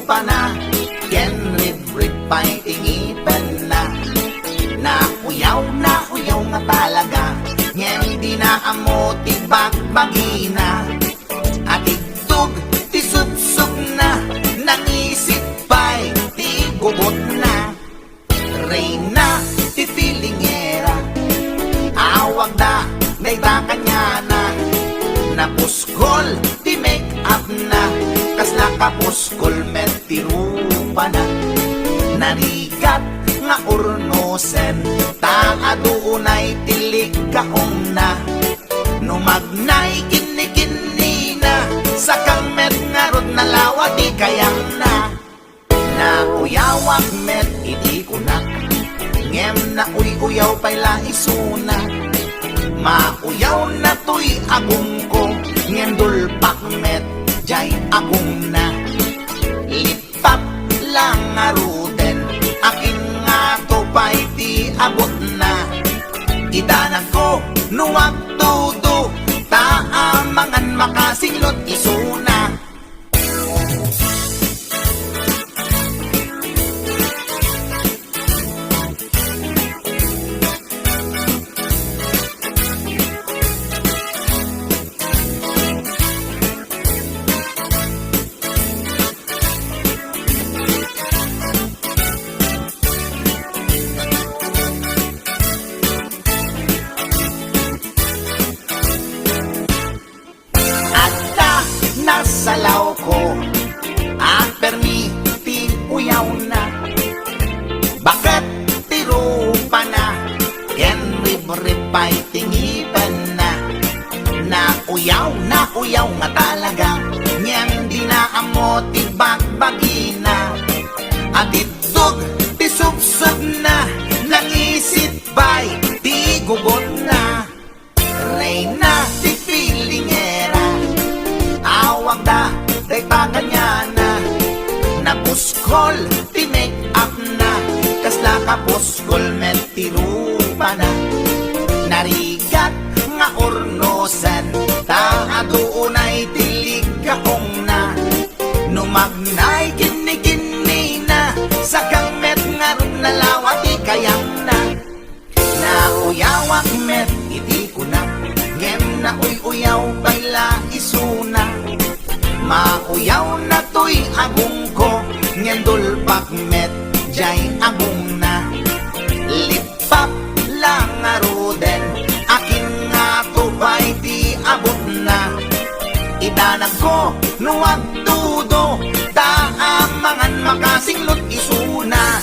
pa na, ken rib pa'y tingipen na. Nakuyaw nga talaga, ngem di na amo tibagbagi na. At igtug ti sutsug na, nangisip pa'y ti gugot na. Reyna ti filingera, awag da dayta kanya na. Napuskol ti make up na, kasla kapuskol met ti rupa na. Narigat nga urnosen, taadunay tilig kakong na. Numagnay kini na, sa kamet nga rod na lawa di kayang na. Nauyawak met iti kunak, ngem na uyaw pa'y laisuna. Mauyaw na to'y agong ko, ngem dulpak met jay agong na. Lipat lang nga ruden, akin nga to pa'y ti abot na. Idanag ko nuwag todo, taamangan makasinglot isuna. Nasalaw ko at permiti uyaw na. Bakit tiro pa na, ken rib pa'y tingipan na. Nauyaw nga talaga, ngem di na amo tibagbagi na. At itog ti subsub na, nangisip pa'y ti gugot na. Reyna ti filingera, awag da dayta kanya na. Napuskol ti make up na, kasla kapuskol met ti rupa na. Narigat nga ornosan, taadunay tilig kakong na. Numagnay kini na, sa kamet nga rod na lawa di kayang na. Nauyawak met iti kunak, ngem na uyaw pa'y laisuna. Mauyaw na to'y agong ko, ngem dulpak met jay agong na. Lipap lang nga ruden, akin nga to pa'y ti abot na. Idanag ko nuwag tudo, taamangan makasinglot isuna.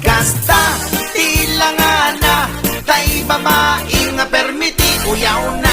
Kasta tilangana, tay babae nga permiti uyaw na.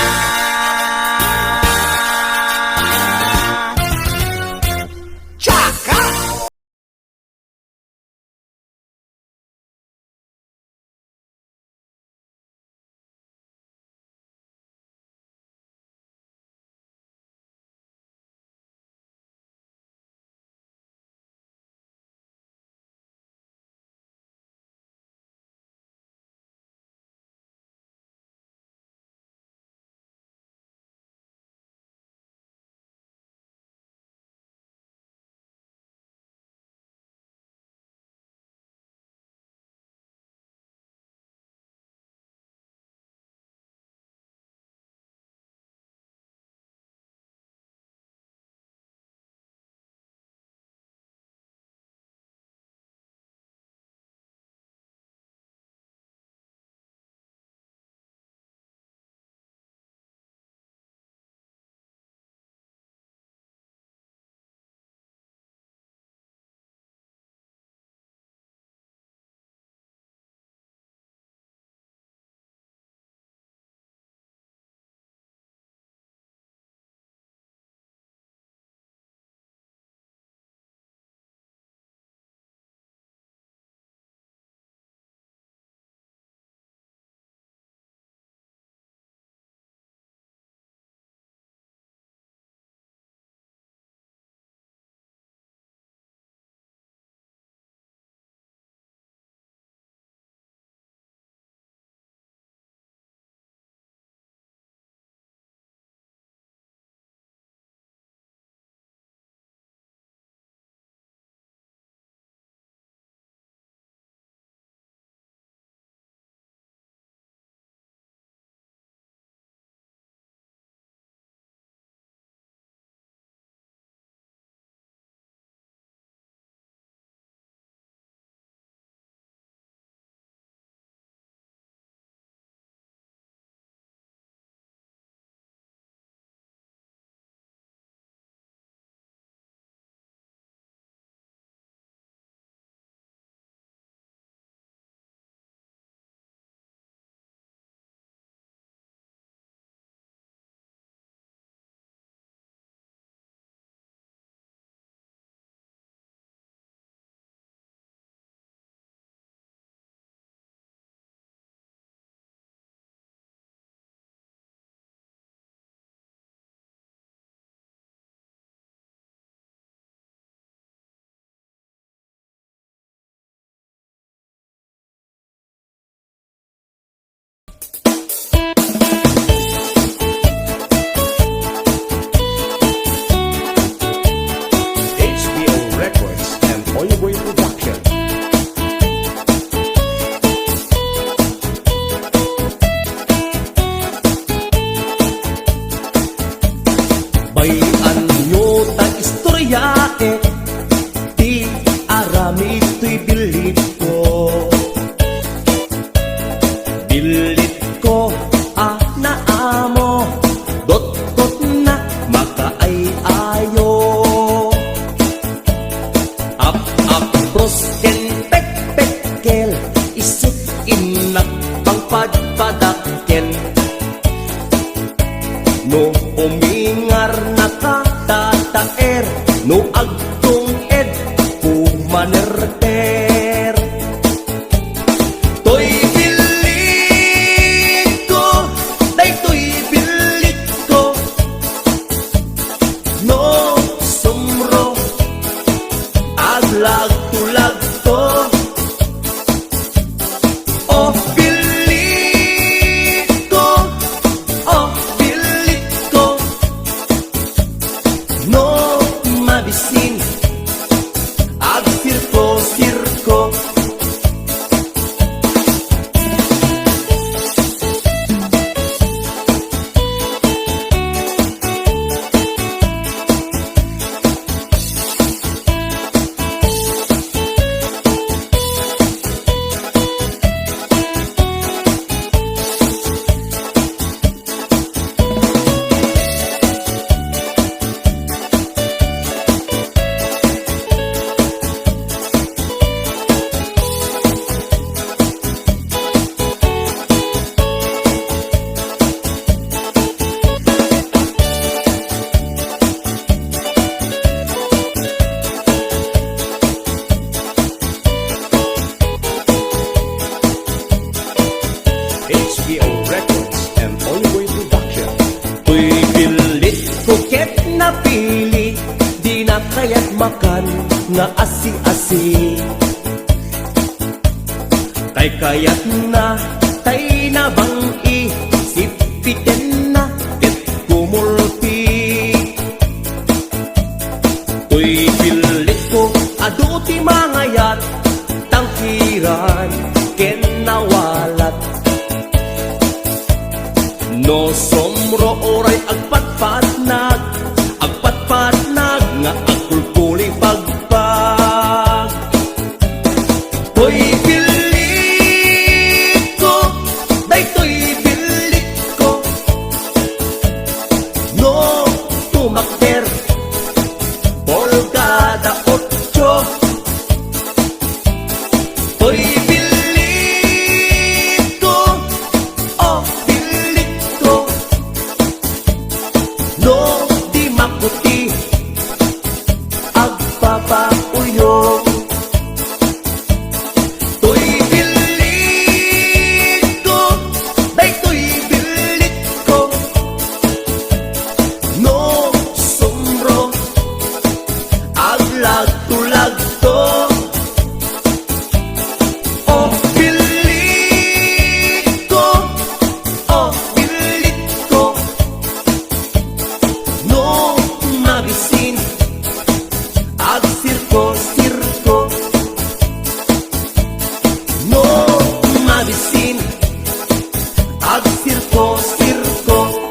tae, ti arami to'y bilit ko. Bilit ko, naamo, dot-dot na makaay-ayo. Up, bros, and pek-pekkel, isip inak pang padpadakkel. No umingar na katataer, no agtong ed pumanerter. To'y bilit ko, day to'y bilit ko, no sumro, aglag tulag to. Oh, bilit ko, oh, bilit ko, no mabisin, ag sirko-sirko. HBO Records and Ongoy Production. Uy, bilit kuket na pili, di na kaya't makan nga asi-asi. Kay kayat na, tay na bang isipiten na, ket kumulpi. Uy, bilit ko, aduti mangayat, tangkiran, ken nawalat. No somro oray agpatpatnag, agpatpatnag nga agkulkuling pagpag. To'y bilit ko, day to'y bilit ko, no tumakter, polkada 8. To'y bilit ko, oh, bilit ko, no di maputi, agpapauyo. To'y bilit ko, day to'y bilit ko, no sumro, aglag tulag to. Oh, bilit ko, oh, bilit ko, no mabisin, ag sirko-sirko. No mabisin, ag sirko-sirko.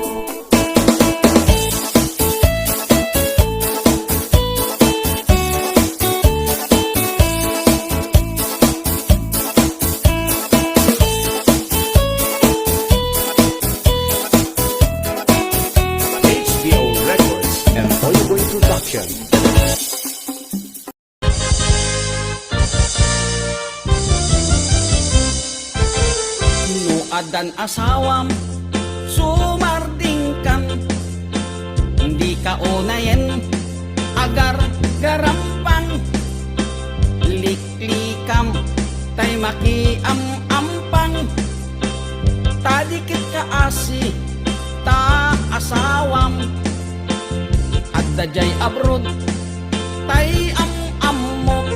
HBO Records and Ongoy Production. Nuadan asawam, sumardingkan, hindi ka unayen, agar garampang, liklikam, tay makiam-ampang, tadikit ka asi, ta asawam, at dajay abroad, tay am-ammo,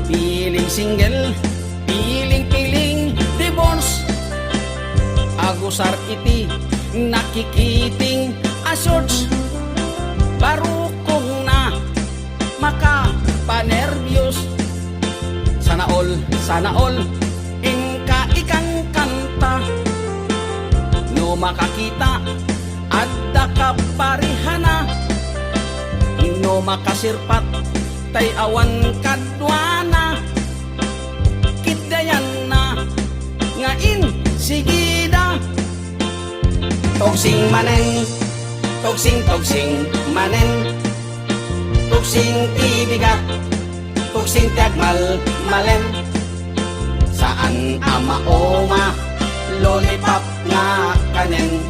piling single, piling-piling, divorce, agusar iti, nakikiting, asorts, barukong na, makapanervyos, sana all, ingka ikang kanta, no makakita, adda ka parihana, no no makasirpat tay awan kadwana kitdayan na ngain sigida togsing manen togsing manen togsing tibigat togsing tiagmal malen saan ama oma lollipop nga kanen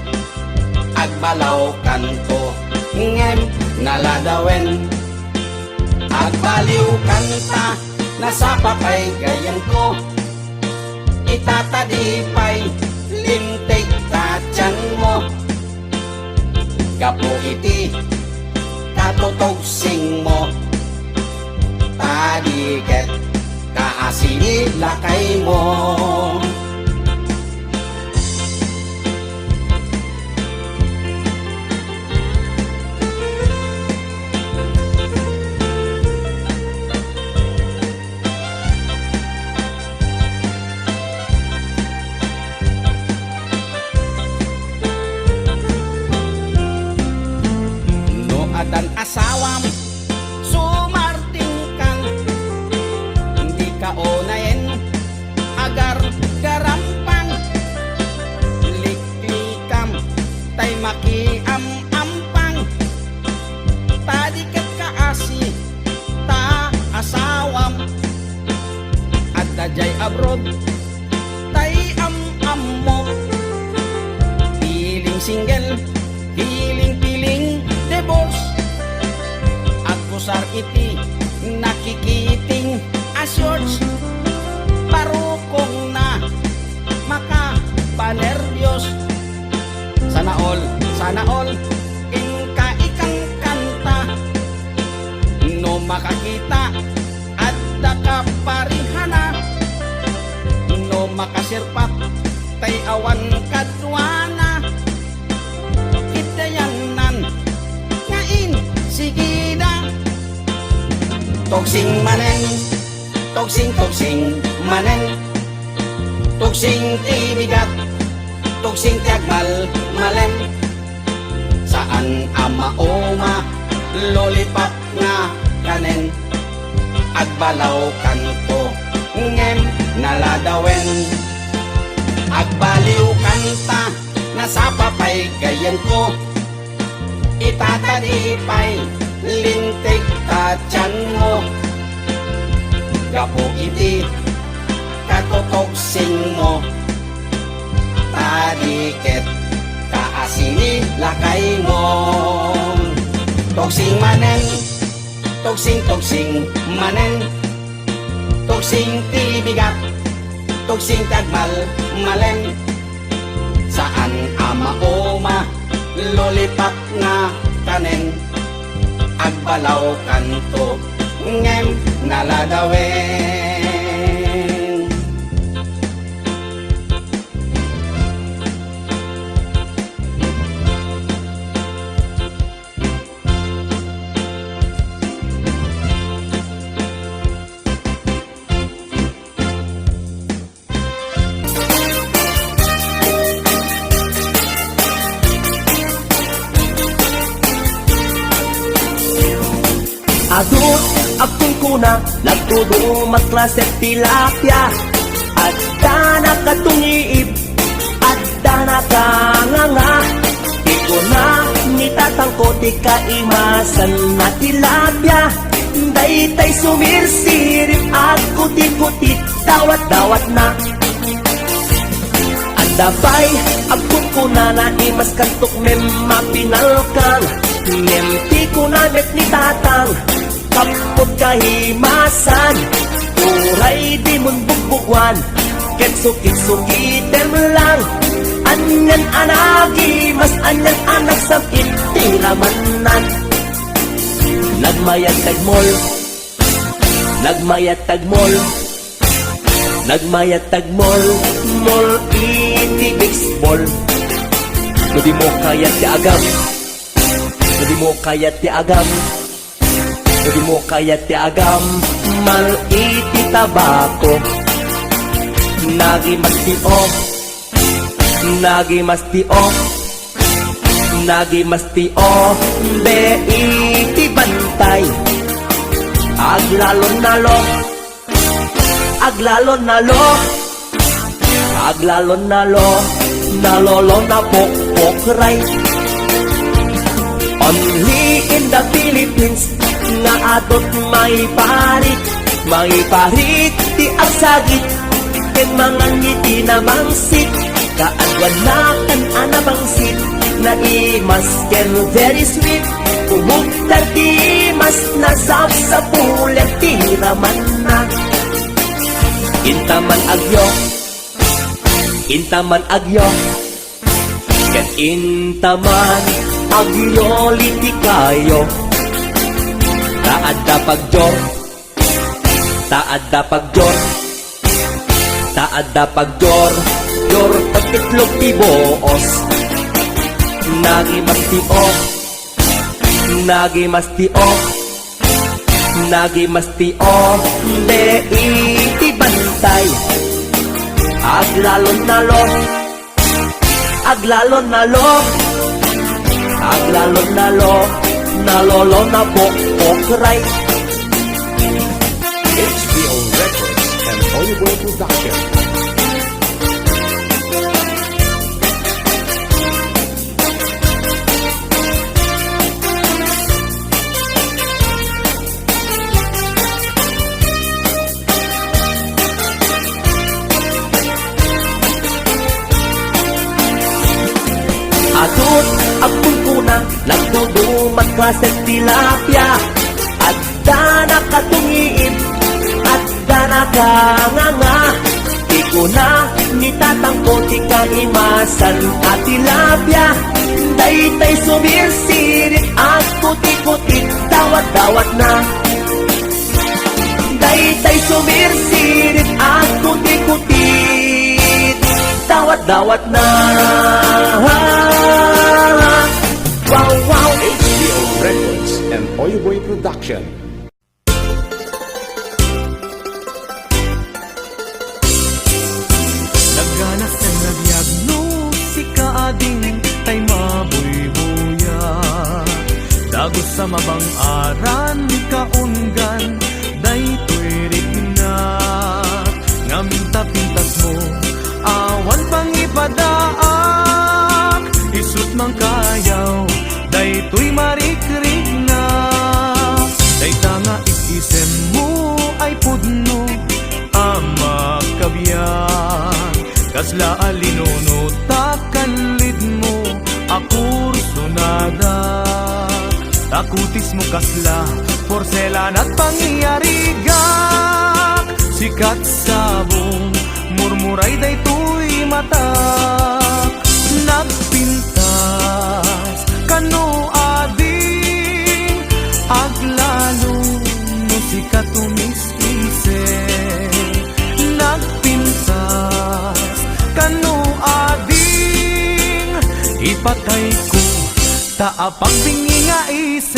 agbalaw kanto ngem naladawen agbaliw kanta nasa papay gayan ko itatadipay lintik tatyan mo gapo iti katotogsing mo tadiket kaasini lakay mo dan asawam sumarting kang hindi ka onayen agar garampang liklikam tay makiam-ampang tadikat kaasi ta asawam at dajay abroad tay am-am mo piling single piling divorce kusar iti nakikiting asyors parukong na makapanervyos sana all ingka ikang kanta no makakita at dakaparihana no makasirpat tay awan kadwana kitayanan ngain sigida togsing manen togsing manen togsing tibigat togsing tiagmal malen saan ama oma lollipop nga kanen agbalaw kanto ngem naladawen agbaliw kanta nasa papay gayan ko itatadipay lintik tatyan mo gapo iti katotogsing mo tadiket kaasini lakay mo togsing manen togsing manen togsing tibigat togsing tagmal malen saan ama oma lollipop nga kanen agbalaw kanto ngem naladawen Adut akong kuna nagtudo maklase tilapia at dana katungiib at dana kanganga iko na nitatangko di kaimasan na tilapia daytay sumirsirip at kuti-kuti dawat-dawat na at dabay akong kuna na imas kantok mem mapinalkang nemti kuna met ni tatang kapot kahimasan uray di mun bugbugwan kitsukit-sukitem lang anyan anagi mas anyan anak sa itiramanan nagmayat tagmol mol iti baseball no di mo kayat ti agam di mo kayat ti agam mal iti tabako nagi masti o be iti ban bantay. Aglalon nalo, aglalon nalo, aglalon nalo, nalolo na pokpokray. Only in the Philippines nga atot may parit di ang sagit, ken mga ngiti na mangsit, kaadwan na kan anabangsit, na imas ken very sweet, umugtar di mas nasab sa pulet tiraman na. Intaman agyo, ken intaman agyo liti kayo. Taadda pagjor, taadda pagjor, taadda pagjor, jor pagtitlog tiboos. Nagimastio, nagimastio, nagimastio, de itibantay. Aglalon nalo, aglalon nalo, aglalon nalo, nalolo na pokpokray. HBO Records and Oliver Production. Atut ang pungkuna, nagdudumat ka sa tilapia. Adda na katungiin, adda na kanganga. Di ko na nitatangko, di ka imasan at tilapia. Daytay sumirsirit, at puti-puti, dawat-dawat na. Daytay sumirsirit, at puti-puti, dawat-dawat na. Wow, wow, HBO Records and Oliver Production. Nagganas na nagyagno si kaading tay mabuy-buya. Dagos sa mabang aran kaunggan, daytoy rigna. Ngamta-pintas mo, awan pang ipadaak. Isut mang kayaw, daytoy marikrig na. Dayta nga isisem mo ay pudno, ama kabiyan. Kasla alinono takanlid mo, akur sunada. Takutis mo kasla, porselan at pangyarigak. Sikat sabong, murmuray daytoy mata. Nagpintas, kano ading, aglalo no sikat tumis-ise. Nagpintas, kano ading, ipatay ko, taapang bingi nga isem.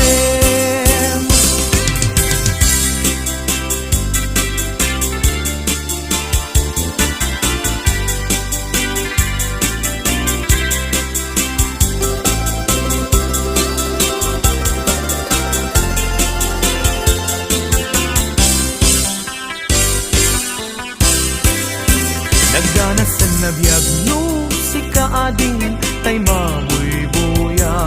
Nagganas ang nabiyagno si kaading tay mabuy-buya.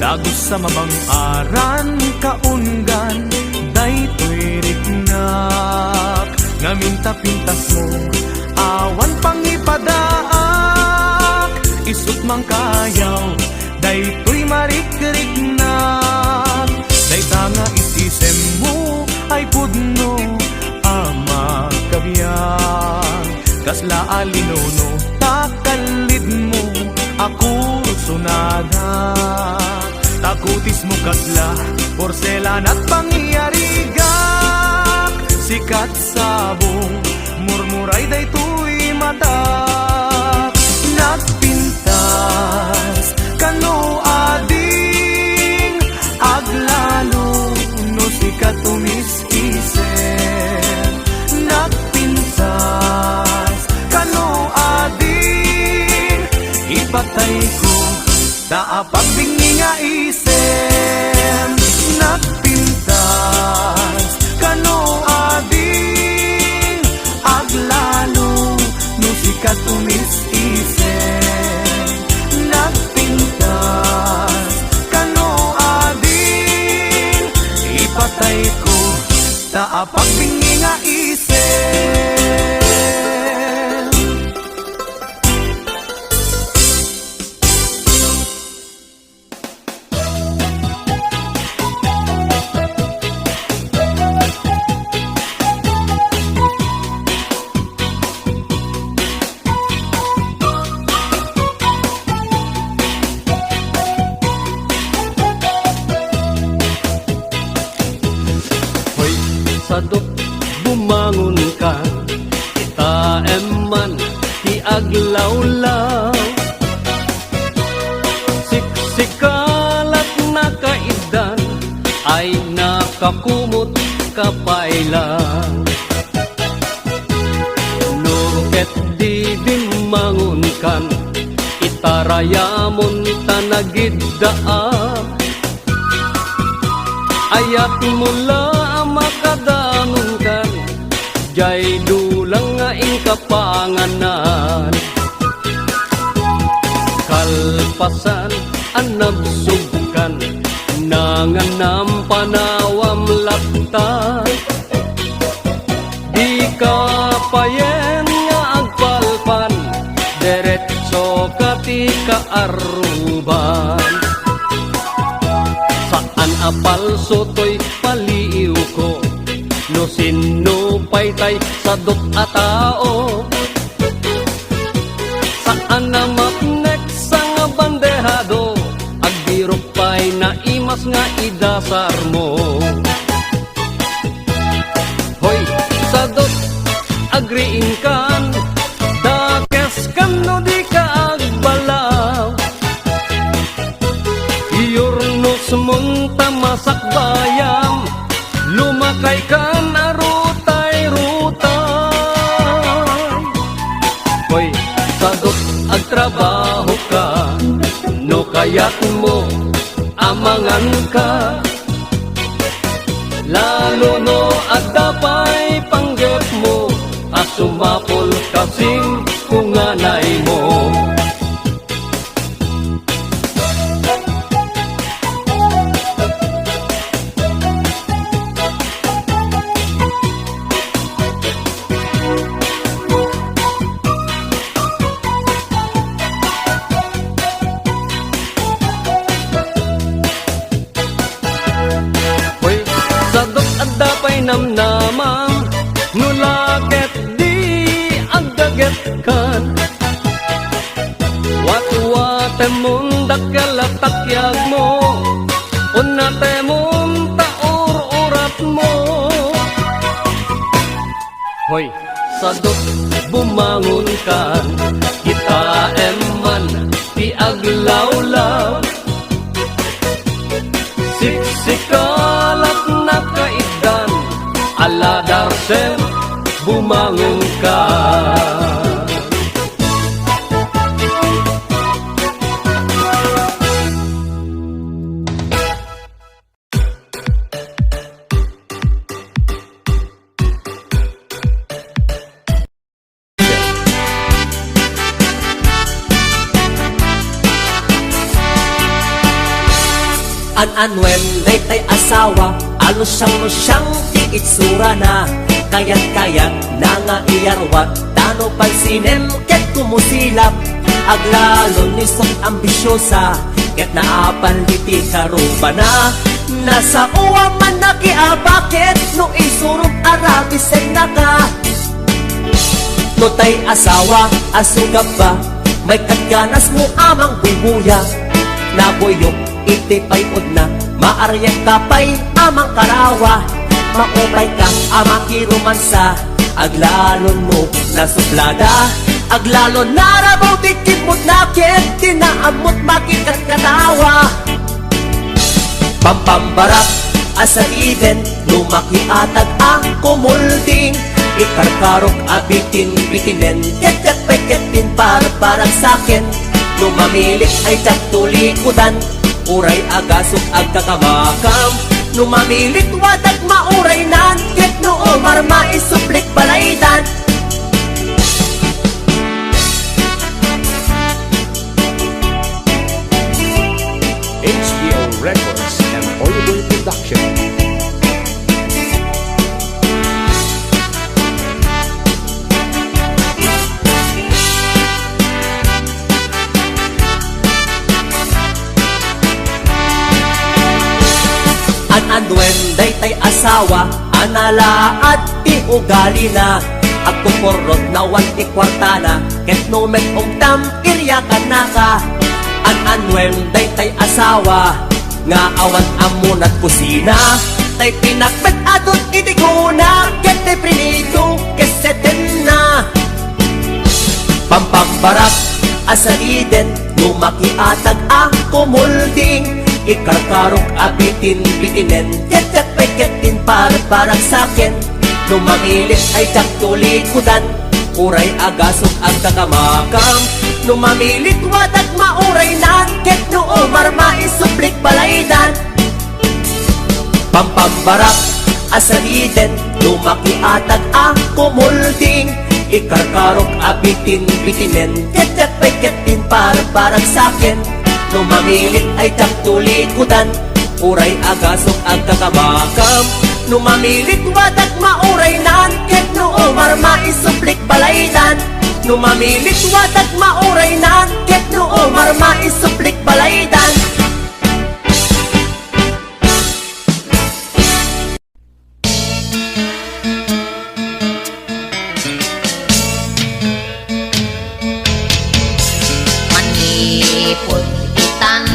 Dagos sa mabang aran kaunggan, daytoy rignak. Ngaminta-pintas mo, awan pang ipadaak. Isut mang kayaw, daytoy marikirignak. Dayta nga isisem mo ay pudno, ama kabiyan. Kasla alinono, takalid mo, ako sunada. Takutis mo kasla, porselan at pangyarigak. Sikat sabong, murmuray daytoy mata. Nagpintas, kano ading, aglalo no sikat tumis-isem. Nagpintas, kano ading, ipatay ko, taapag bingi nga isem. tatay ko, taapag bingi nga isip. Hoy, sadot bumangon ka, kita eman ti aglawlaw. Siksikalat na kaidan ay nakakumot kapailan. Nuket di bimangon kan, itarayamon tanagidaan. Ayat mula makadangon kan, jay dulang nga ing kapanganan. Kalpasan anabsugkan, nanganam panawam laktan. Di ka payen nga agpalpan, deretso kati kaaruban. Saan apal sotoy paliw ko, no sino paytay sadot a tao. Saan na mapnek sang bandehado, agbirok pay na imas nga idasar mo. Hoy, sadot agriin kan, dakes kan no di ka agbalaw. Iyornos munta masak bayam, lumakay kan arutay-rutay. Hoy, sadot agtrabaho ka, no kayat mo amangan ka. Lalo no adapay panggap mo, asumapol kasing kunganay mo. Hoy, sadot adapay namnamam, nulaket di agdaget kan. Watwate mong dakalatakyak mo, unate mong taur-urat mo. Hoy, sadot bumangon kan, kita eman ti aglawlaw. Siksikalat na kaidan, aladarsem bumangon ka. An-anwen tay asawa, alusyang-lusyang ti itsura na. Kayat-kayat na nga iyarwat, tano pansinem ket kumusilap. Aglalon ni sok ambisyosa, ket naapaliti karuba na. Nasa uwa man nakiabakit, no isurup arabisen na ka. No tay asawa, asugap ba, may katganas mo amang bubuya. Naboyok iti payod na, maaryak kapay amang karawa. Maupay ka amang kirumansa, aglalon mo na suplada. Aglalon narabaw tikipot nakit, tinaamot makikat katawa. Pampambarak asa iden, lumakiatag ang kumulding. Ikarkarok abitin-bitinen, ket-ket-pay-ketin parang sakin. Numamilik ay tulikudan, uray agasok agkakamakam. Numamilik wadag mauray nan, ket noo marma isuplik balaydan. HBO Records and Oliver Production. daytay asawa, anala at ugali na. Agkukurot na wanti kwartana, ket numet umtam iryakan na ka. An-anwem daytay asawa, nga awan amunat kusina. Tay pinakbet adot itiguna, ket tay prinito keseten na. Pampambarak asaliden, lumaki atag ang kumulding. Ikarkarok abitin bitinen, ket peketin parang sakin. Numangilit ay tsak tulikudan, uray agasok ang kakamakam. Numamilit wadag mauray nan, ket noo marmaisuplik balaydan. Pampambarak asaliden, lumaki atag ang kumulding. Ikarkarok abitin bitinen, ket peketin parang sakin. Numamilit ay tsak tulikudan, uray agasok ang kakamakam. Numamilit wadag mauray nan, ket noo marmaisuplik balaydan. Numamilit wadag mauray nan, ket noo marmaisuplik balaydan. Manipod itan,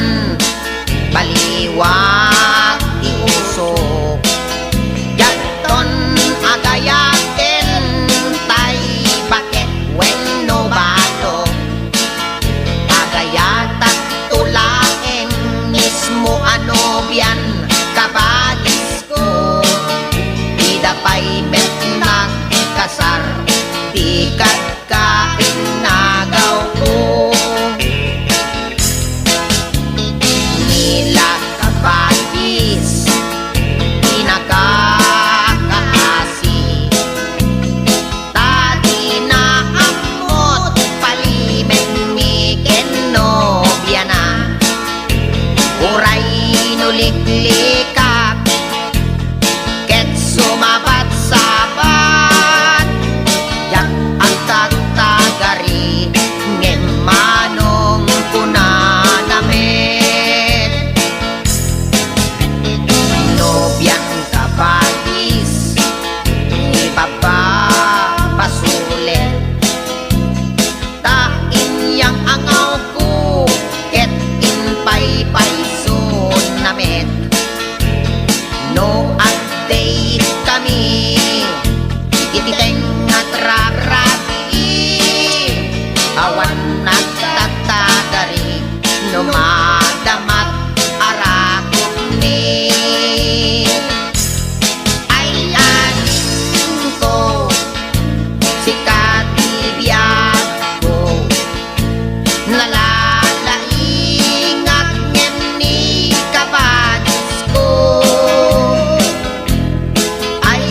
baliwag iusok. Yaton agayaten, tay bakit wenno bato. Agayatat tulaeng, mismo ano biyan kabadis ko. Idapay met nagkasar, di kain nagaw ko. Nila kabadis, pinakakaasi. Tadi na amot, palimen mi kenobya na. Uray nuliklikak, ket sumabat-sabat. Yak ang tatagari, ngem manong kunanamet. Nobyang kabadis, ipapapasulit. Tain yang angaw ko, ket inpay-pay sunamet. No update kami, ititeng at rarati. Awan nagtatagari, numadamat arakot ni. Ay anin ko, si katibiyat ko. Nalalaingat ngem ni kabadis ko. Ay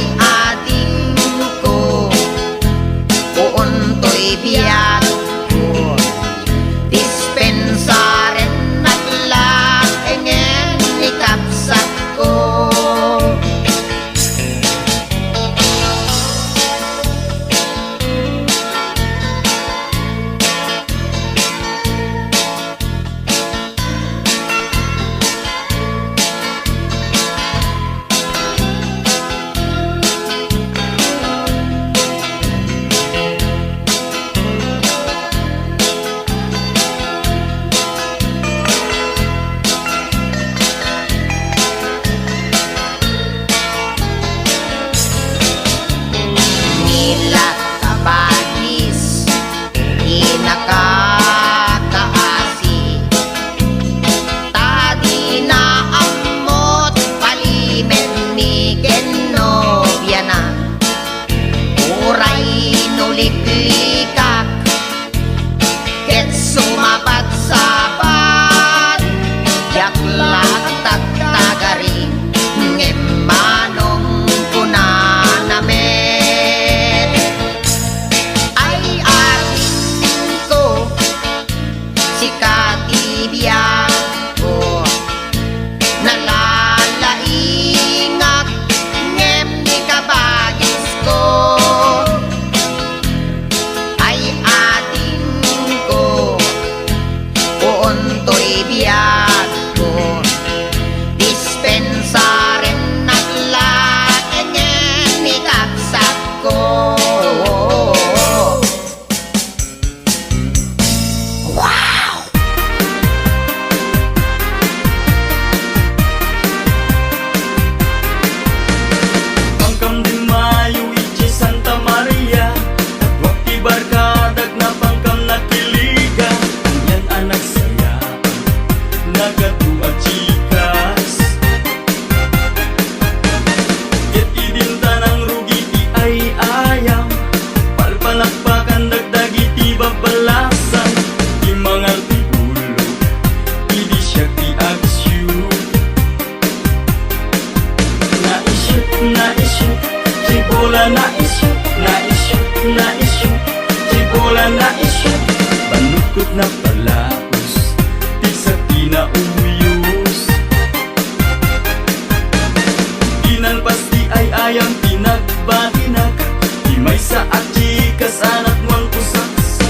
sa ajikas anak mang kusaksa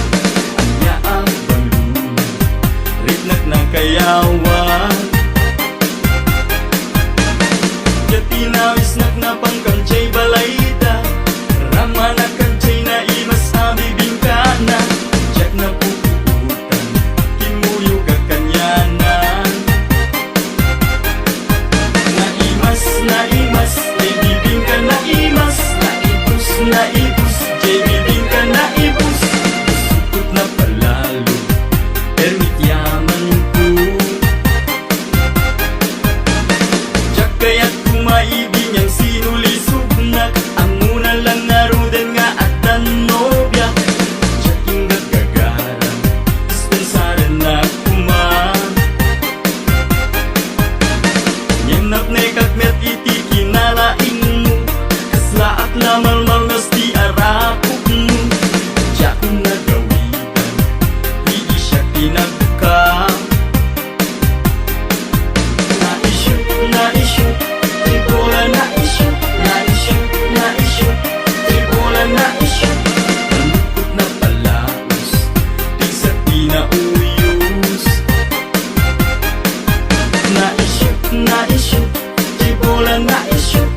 anya ang baluna ritnak na kayawan Jatinawis nak na pangkanchay balayda Rama na kanchay na imas abibingkana Jack na puputan Kimuyo kakanyanan Naimas Jay bibingka na imas Naibus Jay bibingka na ibus Sukot na palalo Permit yaman ko Jack kaya't kumaibig niyang sinulisugnak Ang una lang narudan nga at tanobya Jacking gagagarang dispensaran na kuman Nyanap na ikatmet iti kinalaing mo Kasla at lamalmal nas di arakok mo Jack kung nagawitan Di siya tinagka Na-issue Tibola na-issue Tibola na-issue Malukot na palaos Di sa tinauyos Na-issue Tibola na-issue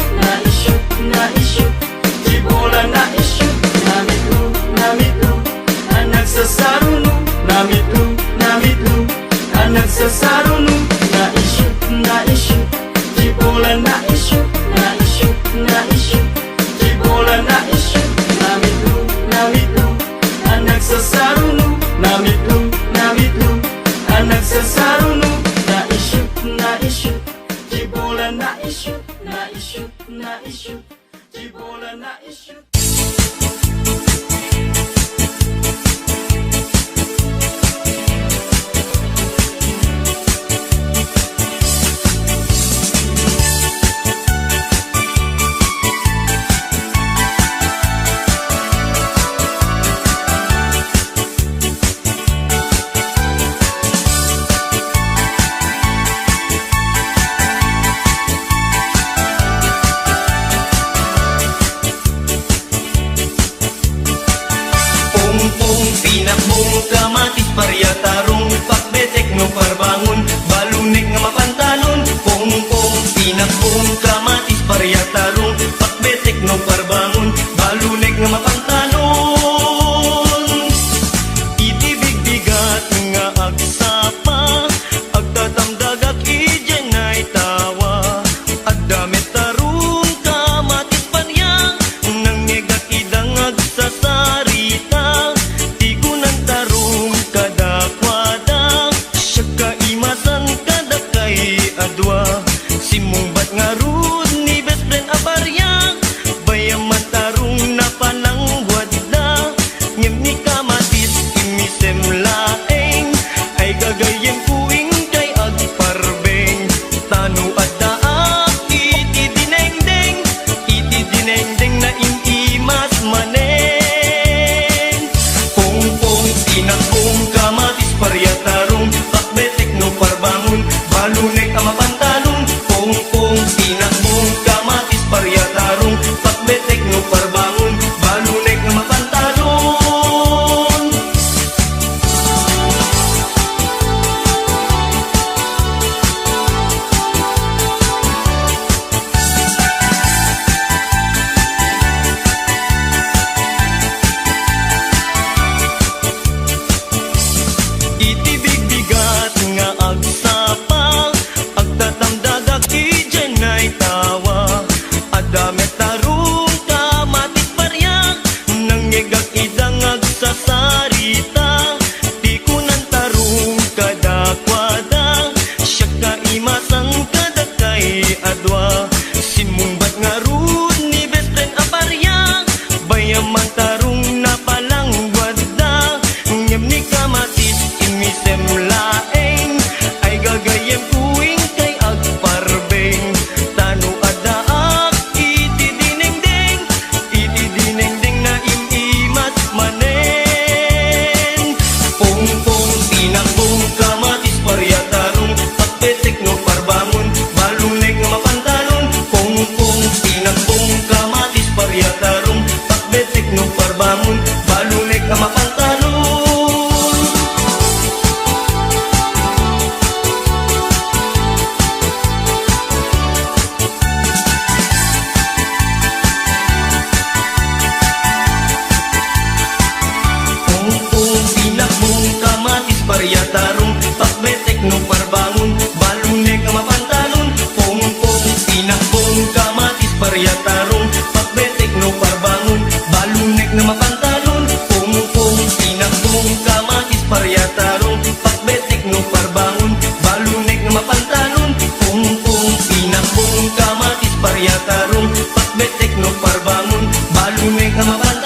Tibola na-issue Namitlo Anak sa saruno Namitlo Anak sa saruno Na-issue Tibola na-issue Tibola na-issue Namitlo Anak sa saruno Namitlo Anak sa saruno Na-issue Tibola na-issue Tibola na-issue Pinakbong kamatis parya tarong Pakbetek no parbangon Balunek nga mapantalon Pong-pong pinakbong kamatis parya tarong Pakbetek no parbangon Balunek nga mapantalon Itibig-bigat nga agsapa Agtatamdagak ijenay tawa Agdamit tarong kamatis parya Nang ngegak idang agsasarita adwa simumbat nga rud ni best friend aparya bayaman tarong na palang wadda ngem ni kamatis imisem laeng ay gagayem kuing kay agparbeng tanu adda iti dinengdeng na imas manen pong pinakong kamatis parya tarong pakbetek no parbangon balunek ang mapantalong pong pinakbong kamatis parya tarong pakbetek no parbangon balunek ang mapantalong itibig-bigat nga agsapa agtatamdagak ijenay tawa adamet tarong kamatis parya nangegak idang agsasarita di kunan tarong kadakwada siya kaimasang kadakay adwa simumbat nga rud ni best friend aparya bayaman tarong na palang wadda ngem ni kamatis imisem laeng ay gagayem kuing kay agparbeng tanu adaak iti tarong Pagbetek no parbangon Balunek na mapantalon Pung pinakbong kamatis parya tarong Pagbetek no parbangon Balunek na mapantalon Pung pinakbong kamatis parya tarong Pagbetek no parbangon Balunek na mapantalon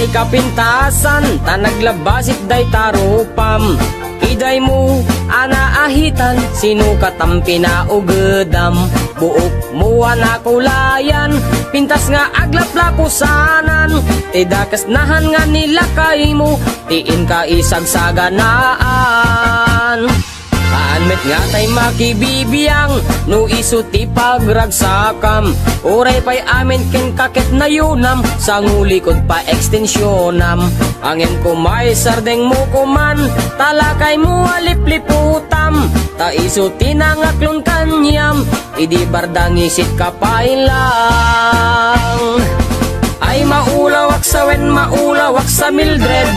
tay kapintasan, ta naglabasit day tarupam. Kiday mo, anaahitan, sino katampi na ugedam. Buok mo anakulayan, pintas nga aglaplapusanan. Tidakas nahan nga nila kay mo, tiin ka isagsaganaan. Anmet nga tay makibibiyang, no isuti pagragsakam. Uray pa'y amin ken kaket na yunam, sa ngulikod pa ekstensyonam. Angin ko may sardeng mo kuman, talakay mo alipliputam. Ta isuti na ngaklon kanyam, idi bardang isit kapailang. Ay maulawak sa wen, maulawak sa Mildred.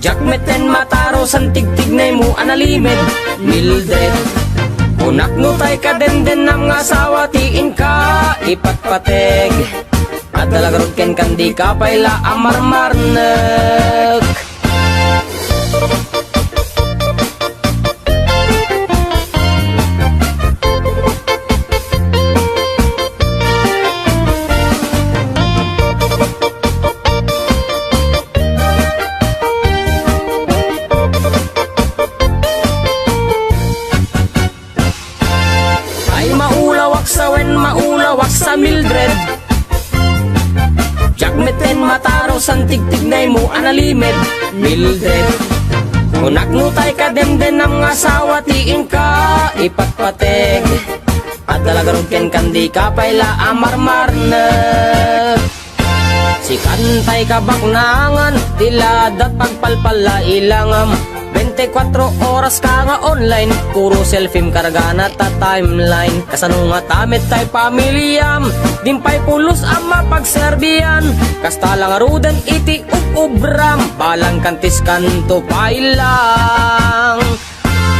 Jakmeten mataro san tigtignay mo analimed Mildred. Unak no tay ka den ng asawa tiin ka ipatpateg. At dalagarod ken kandi ka payla amarmarnek. Maulawak sa Mildred. Jakmeten mataro san tigtignay mo analimed Mildred. Unak no tay ka demden ng asawa tiin ka ipatpateg. At dalagarong ken kandi ka payla amarmarnek. Si kantay ka baknangan, tiladat pagpalpala ilangam. 24 oras ka nga online, puro selfie karga na ta timeline. Kasano nga tamit tay pamilyam, dimpay pulos ang mapagserbiyan. Kasta lang aruden iti ubram, balang kantis kanto pailang.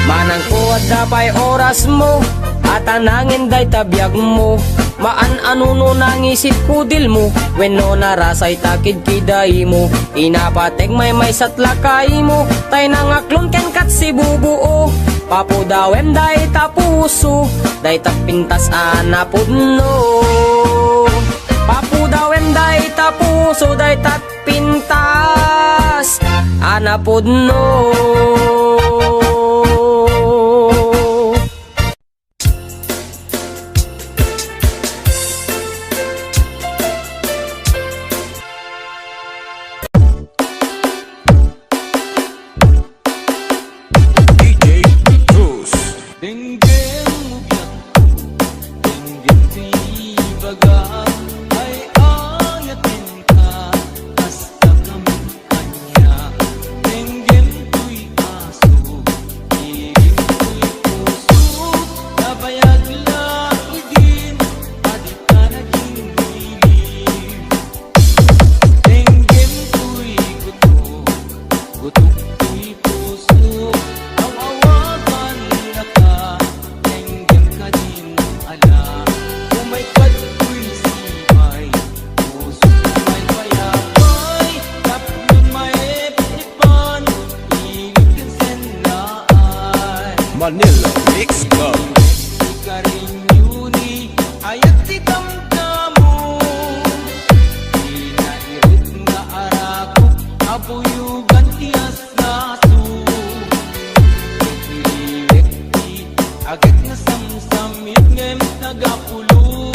Manang kuwad da pay oras mo, at anangin day tabiyag mo. Maan anuno nangisit kudil mo, when no narasay takid kiday mo. Inapateg may satlakay mo, tay nangaklon ken kat si bubuo. Papudawem day tapuso, day tapintas anapudno. Papudawem day tapuso, day tapintas anapudno. Manila Mix Club. Agad na samsamit ngem nagapulo.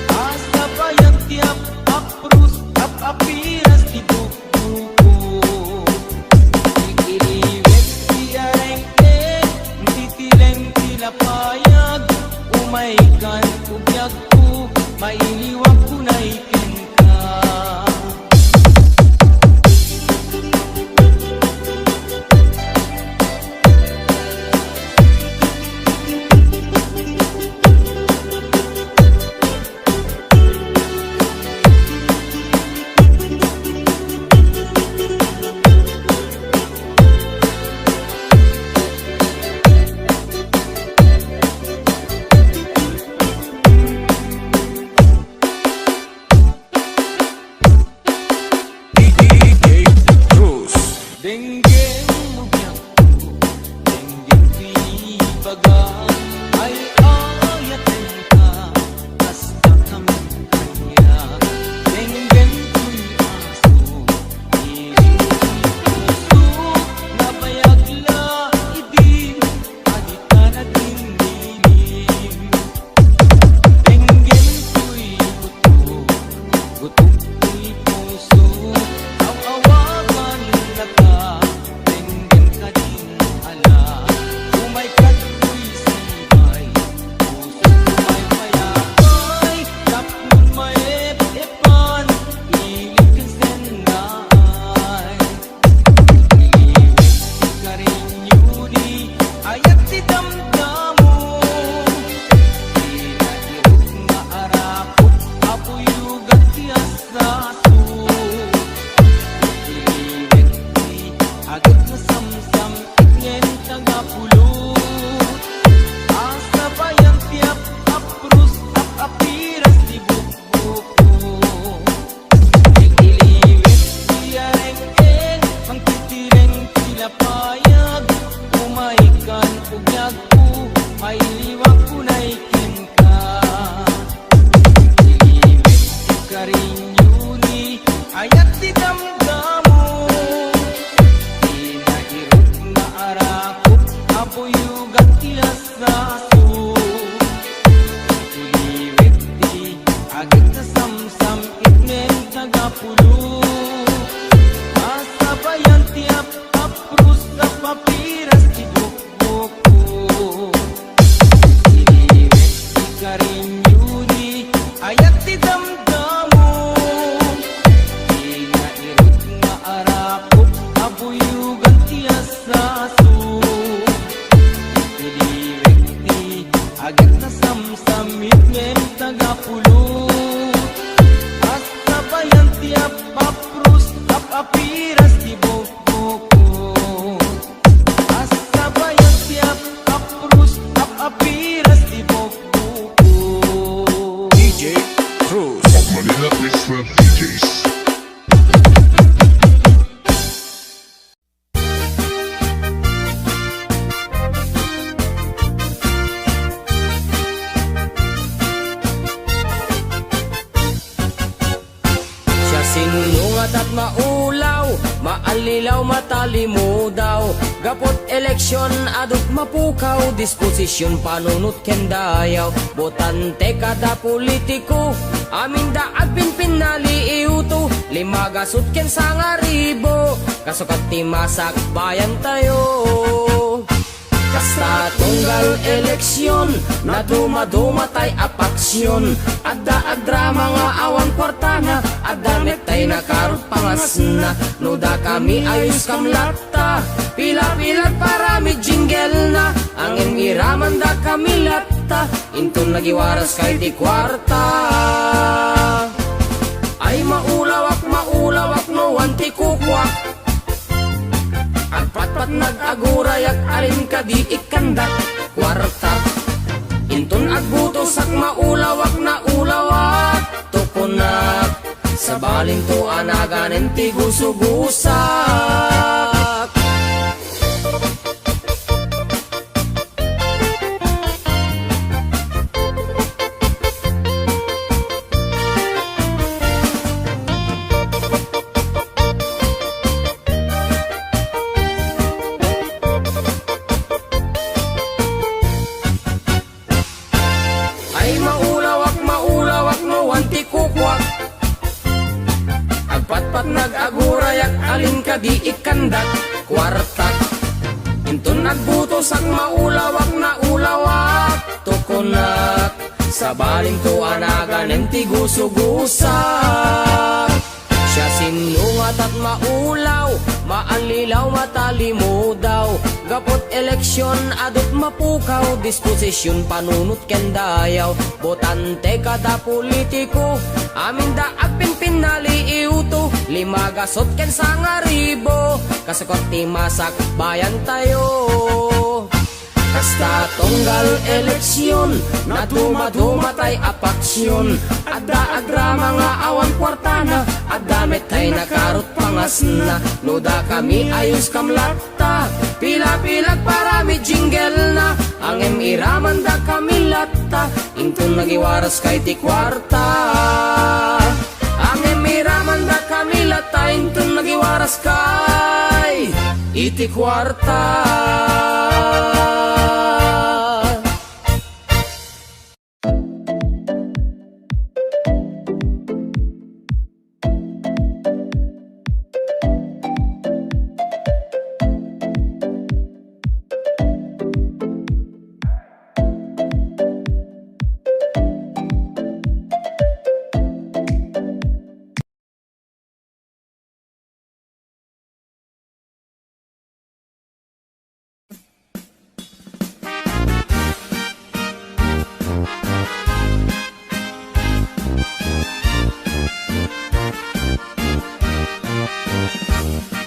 Asa pa yang tiap aprus apiras di buku. Ikiliwet di arengke, titileng tilapayag. Umaikan kubyag ko, mailiwag ko na ikin ka. ti damdamo Inairot nga arakot Abuyugat ilasaso Tuliwit di agit na samsam Itmen tagapulo Asabayan ti apaprus na papiras ti bukbuko Tuliwit di karinyuri Ayat ti damdamo Inairot nga arakot Abuyugan ti asaso Tuliwit di agit na samsam Itmen tagapulo Asabayan ti apaprus apiras ti bukbuko Asabayan ti apaprus apiras ti bukbuko DJ Cruz. Manila Express DJs. Siya sinungat at maulaw, maalilaw, matalimo daw. Gapot eleksyon, adot mapukaw, disposisyon panunot kendayaw. Botante kada politiko, amin daag pinpinali iuto. Limagasot ken sangaribo, kasukat timasak bayan tayo. Kasta tunggal eleksyon na dumadumatay apaksyon Adda drama nga awan kwartana Adda netay na karot pangasna Nuda kami ayos kamlata Pila-pilat parami jingle na Ang iraman da kami lata Intun nagiwaras kay di kwarta Ay maulawak no anti kukwak Agpat-pat nag-agurayak alin ka di ikandak kwarta Intun agbutosak maulawak na ulawak Tukunak sa baling to anaganen ti gusugusak Ay maulawak no anti kukwak Agpat-pat nag-agurayak alin ka di ikandak kwartak Intun nagbutos ang maulawak na ulawak Tukunak sa baling to anaganen ti gusugusak Siya sinungat at maulaw, maalilaw, matalimo daw Gapot eleksyon, adot mapukaw, disposisyon panunot kendayaw Botante kada politiko, amin daag pinpinali iuto Limagasot ken sangaribo, kasukot timasak bayan tayo Kasta tunggal eleksyon na dumadumatay apaksyon Adda agrama nga awan kwartana Adda metay na karot pangasna Nuda kami ayos kamlata Pila-pilag parami jingle na Ang iraman da kami lata Intun nagiwaras kay ti kwarta Ang iraman da kami lata Intun nagiwaras kay iti kwarta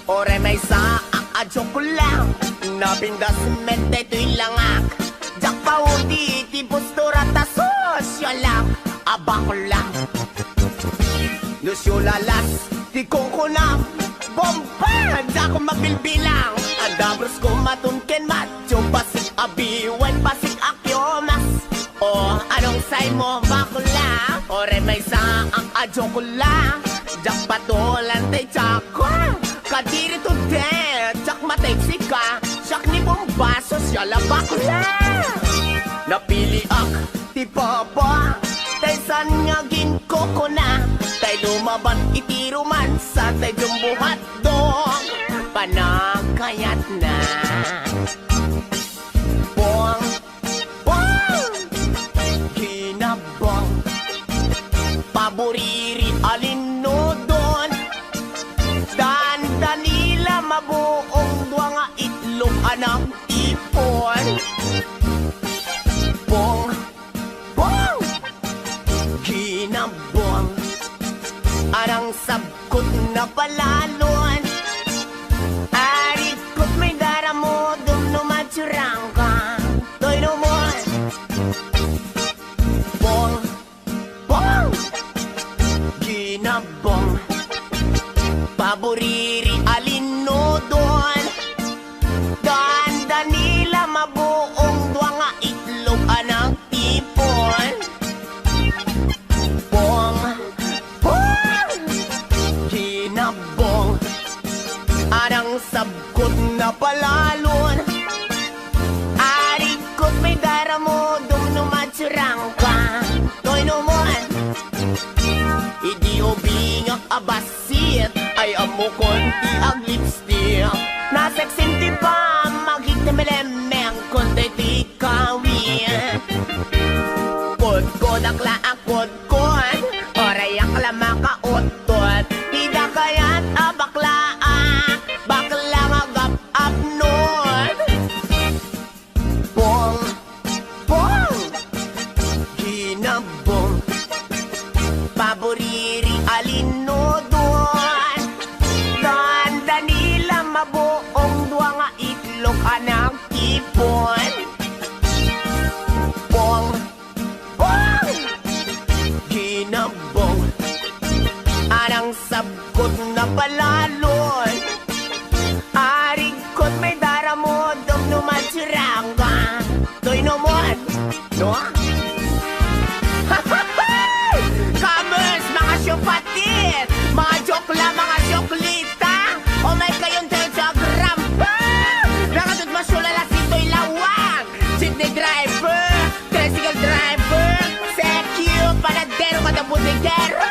Ore may sa akadyo ko lang Napindas mente to'y langak Jak pa uti ti postura ta sosyo lang Aba ko lang Nusyo lalas ti kong na Bomba da ko magbilbilang Adabros ko matunken matyo Pasik abiwan pasik akyomas O anong say mo bakula Ore may sa akadyo ko lang Jak patulan tay chakwa Kadiri to de Jak mateksi ka Siyak ni bombaso siya labakla Napili ak ti papa Tay san nga ginkoko na Tay lumaban itiruman Sa tay jumbuhat dong Panakayat na Bong Bong Ginabong Paboriri alinodon Dandanila mabuong dwa nga itlog anang ipon Bong Bong Ginabong Arang sabkot na palalon Arikot may daramo Dumnumatsurang ka Toy numon Bong Bong Ginabong Paboriri alinodon Dandanila mabuong dwa nga itlog anang tipon Bong Bong Ginabong Arang sabkot na palalon Arikot may daramo Dumnumatsurang ka Toy numon Idi obingak abasit Ay amo konti ang lipstick Naseksin ti ba Magigtimelemeng konti ti kawin Kod-kod ang laang kod-kod Oray ang lamakaotot Tida kaya't abaklaan Bakla magap-up nun Bong Bong Ginabong Paboriri alinodon Dandanila mabuong dwa nga itlog anang tipon Bong Bong Ginabong Arang sabkot na palalon Arigkot may daramo Dumnumatsurang ka Toy numon No? Kamers, mga syupatit Mga jokla, mga syoklita O may kayon tayo sa grampa Nakatut masulala si Toy Lawag Jeepney driver, tricycle driver Sekyo, panadero kada butigero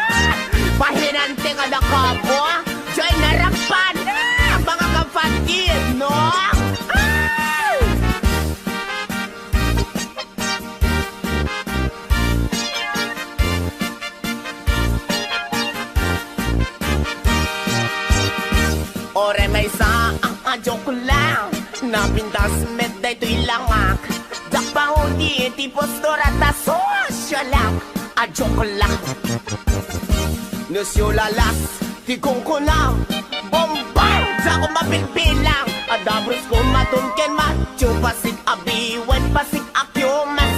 Pahinante kada kabo Joy narapan Mga kapatid, no? Ay! Ore may sa ang joke lang Napintas med day to'y langak Jak pahudi ti postura ta sosyalang A joke lang Nusyo lalas ti kungkulang Bombay Jak ko mapilpilang Adabros ko matunken macho Pasig abiwan pasig akyo mas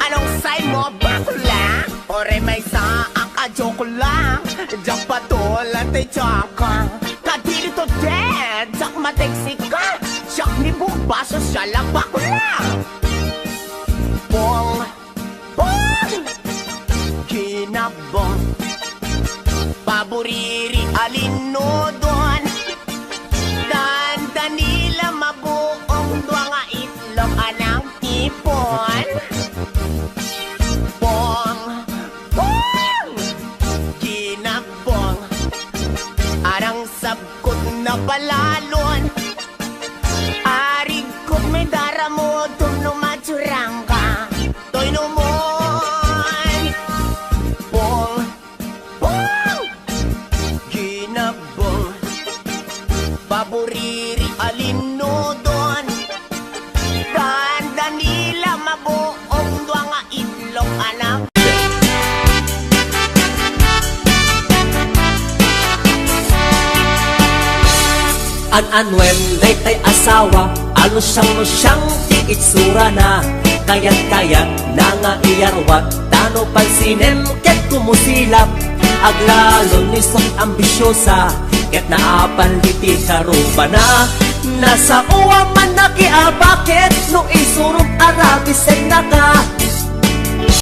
Anong say mo bakla Ore may sa ang joke lang Jak patulan tay chaka Kadiri to dead Jak mateksi ka Siyak ni bubaso siya labak lang Bong Bong Ginabong Paboriri alinodon Dandanila mabuong dwa nga itlog anang tipon Bong Bong Ginabong Arang sabkot na palalon Arigkot may daramo Dumnumatsurang ka Toy numon Bong Bong Ginabong Paboriri alinodon Dandanila mabuong dwa nga itlog anak An-anwen day tay asawa Alusyang-lusyang ti itsura na Kayat-kayat na nga iyarwat Tano pansinem ket kumusilap Aglalon ni sok ambisyosa Ket naapaliti karuba na Nasa uwa man nakiabakit No isurong arabis ay naka